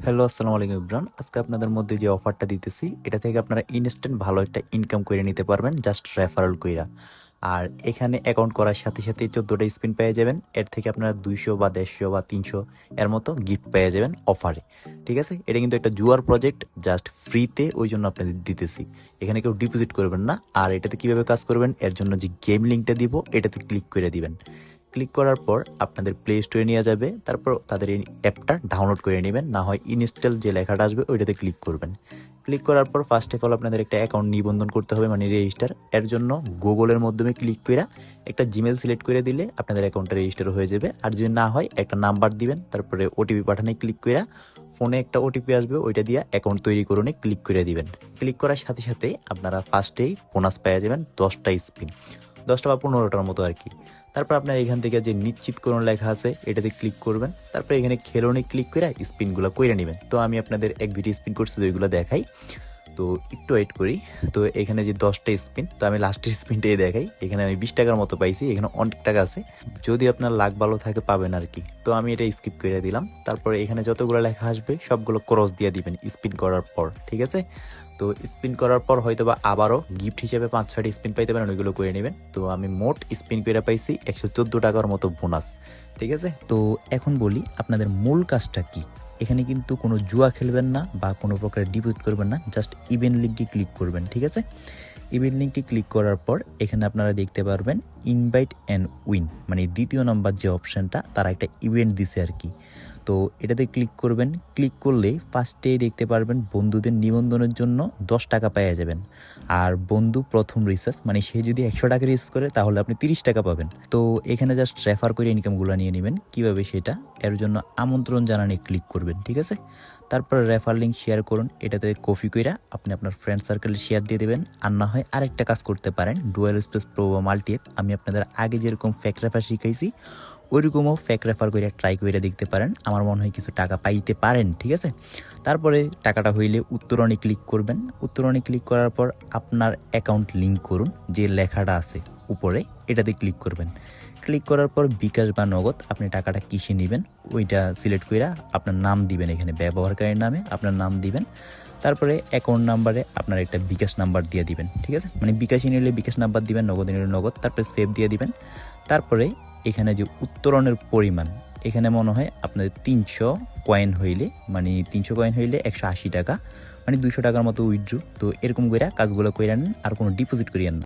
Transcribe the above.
Hello, আসসালামু আলাইকুম ইব্রান। আজকে আপনাদের মধ্যে যে অফারটা দিতেছি এটা থেকে আপনারা ইনস্ট্যান্ট ভালো একটা ইনকাম করে নিতে পারবেন জাস্ট রেফারেল কইরা। আর এখানে অ্যাকাউন্ট করার সাথে সাথে 14টা স্পিন পেয়ে যাবেন। এর থেকে আপনারা 200 বা 150 বা 300 এর মতো গিফট পেয়ে যাবেন অফারে। ঠিক আছে, এটা কিন্তু একটা জুয়ার প্রজেক্ট, জাস্ট ফ্রিতে, ওই জন্য আপনাদের দিতেছি। এখানে কেউ ডিপোজিট করবেন না। আর এটাতে কিভাবে কাজ করবেন, এর জন্য যে গেম লিঙ্কটা দিব এটাতে ক্লিক করে দিবেন। ক্লিক করার পর আপনাদের প্লে স্টোরে নিয়ে যাবে, তারপর তাদের এই অ্যাপটা ডাউনলোড করে নেবেন, না হয় ইনস্টল যে লেখাটা আসবে ওইটাতে ক্লিক করবেন। ক্লিক করার পর ফার্স্ট অফ অল আপনাদের একটা অ্যাকাউন্ট নিবন্ধন করতে হবে, মানে রেজিস্টার। এর জন্য গুগলের মাধ্যমে ক্লিক করে একটা জিমেল সিলেক্ট করে দিলে আপনাদের অ্যাকাউন্টটা রেজিস্টার হয়ে যাবে। আর যদি না হয় একটা নাম্বার দিবেন, তারপরে ওটিপি পাঠানে ক্লিক করে ফোনে একটা ওটিপি আসবে, ওইটা দিয়ে অ্যাকাউন্ট তৈরি করুন ক্লিক করে দিবেন। ক্লিক করার সাথে সাথে আপনারা ফার্স্টেই বোনাস পেয়ে যাবেন 10টা স্পিন, 10টা বা 15টার মতো আর কি। তারপর আপনার এখান থেকে যে নিশ্চিত করুন লেখা আছে এটাতে ক্লিক করবেন। তারপর এখানে খেলনে ক্লিক করে স্পিনগুলো করে নেবেন। তো আমি আপনাদের 1-2টি স্পিন করছি, তো ওইগুলো দেখাই। তো একটু ওয়েট করি। তো এখানে যে 10টা স্পিন, তো আমি লাস্টের স্পিনটাই দেখাই। এখানে আমি 20 টাকার মতো পাইছি, এখানে অনেক টাকা আছে। যদি আপনার লাক ভালো থাকে পাবেন আর কি। তো আমি এটা স্কিপ করে দিলাম। তারপরে এখানে যতগুলো লেখা আসবে সবগুলো ক্রস দিয়ে দিবেন স্পিন করার পর, ঠিক আছে। তো স্পিন করার পর হয়তো বা আবারও গিফট হিসেবে 5-6টি স্পিন পাইতে পারেন, ওইগুলো করে নেবেন। তো আমি মোট স্পিন করে পাইছি 114 টাকার মতো বোনাস, ঠিক আছে। তো এখন বলি আপনাদের মূল কাজটা কি। এখানে কিন্তু কোনো জুয়া খেলবেন না বা কোনো প্রকার ডিপোজিট করবেন না, জাস্ট ইভেন্ট লিঙ্কে ক্লিক করবেন, ঠিক আছে। ইভেন্ট লিঙ্কে ক্লিক করার পর এখানে আপনারা দেখতে পারবেন ইনভাইট অ্যান্ড উইন, মানে দ্বিতীয় নম্বর যে অপশানটা, তারা একটা ইভেন্ট দিছে আর কি। তো এটাতে ক্লিক করবেন। ক্লিক করলে ফার্স্টেই দেখতে পারবেন বন্ধুদের নিবন্ধনের জন্য 10 টাকা পেয়ে যাবেন। আর বন্ধু প্রথম রিচার্জ, মানে সে যদি 100 টাকা রিচার্জ করে তাহলে আপনি 30 টাকা পাবেন। তো এখানে জাস্ট রেফার করে ইনকামগুলো নিয়ে নেবেন। কীভাবে সেটা, এর জন্য আমন্ত্রণ জানানে ক্লিক করবেন, ঠিক আছে। তারপর রেফার লিঙ্ক শেয়ার করুন, এটাতে কপি কইরা আপনি আপনার ফ্রেন্ড সার্কেলে শেয়ার দিয়ে দেবেন। আর না হয় আরেকটা কাজ করতে পারেন, ডুয়েল স্পেস প্রো বা মাল্টি অ্যাপ। আমি আপনাদের আগে যেরকম ফেক রেফার শিখাইছি ওইরকমও ফেক রেফার করে ট্রাই করে দেখতে পারেন, আমার মনে হয় কিছু টাকা পাইতে পারেন, ঠিক আছে। তারপরে টাকাটা হইলে উত্তরণে ক্লিক করবেন। উত্তরণে ক্লিক করার পর আপনার অ্যাকাউন্ট লিঙ্ক করুন, যে লেখাটা আছে উপরে এটাতে ক্লিক করবেন। ক্লিক করার পর বিকাশ বা নগদ আপনি টাকাটা কিসে নেবেন ওইটা সিলেক্ট করে আপনার নাম দিবেন, এখানে ব্যবহারকারীর নামে আপনার নাম দিবেন। তারপরে অ্যাকাউন্ট নাম্বারে আপনার একটা বিকাশ নাম্বার দিয়ে দিবেন, ঠিক আছে। মানে বিকাশে নিলে বিকাশ নাম্বার দিবেন, নগদে নিলে নগদ, তারপরে সেভ দিয়ে দিবেন। তারপরে এখানে যে উত্তোলনের পরিমাণ, এখানে মনে হয় আপনাদের 300 কয়েন হইলে, মানে 300 কয়েন হইলে 180 টাকা, মানে 200 টাকার মতো উইথড্র। তো এরকম করে কাজগুলো করে নেন, আর কোনো ডিপোজিট করিয়েন না।